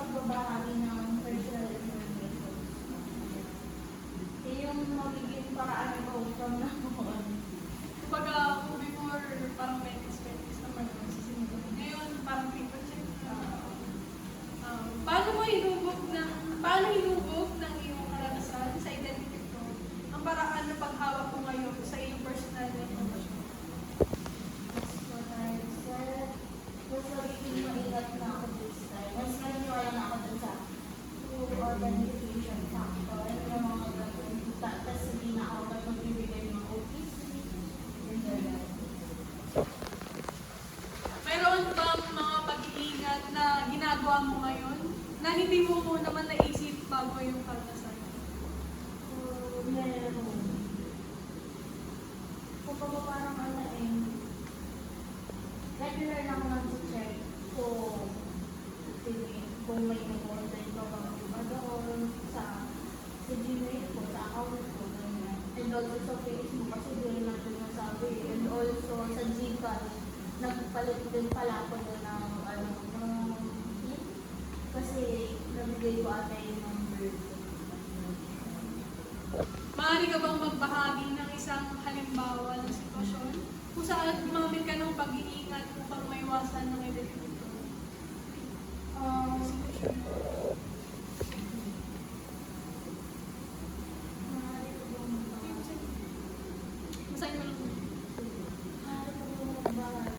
pagbabahagi ng personal information. Yung magiging paraan ko from now on. Kumbaga, before, parang may experience naman yung sisinunod. Ngayon, parang people check. Paano hinubog ng iyong karanasan sa identity ko ang paraan ng paghawak ko ngayon sa iyong personal na information? That's what I said. Mas magiging maingat na ako this time. Mas naniniwala na ako dun sa organization factor. Yung mga gagawin. Tapos hindi na ako magbibigay ng mga OPC. Mayroon bang mga pag-iingat na ginagawa mo ngayon na hindi mo naman naisip bago yung karanasan? Meron. Kapag parang regular na ako nag-check kung may nag-order pa bang iba doon sa Gmail ko, sa account ko, ganyan. And also sa Facebook, kasi doon natin nasabi. And also sa Gcash, nagpalit din pala ako doon ng tip. Kasi nabigay ko ata yung number. Maaari ka bang magbahagi ng isang halimbawa ng sitwasyon kung saan gumamit ka ng pag-iingat upang maiwasan ng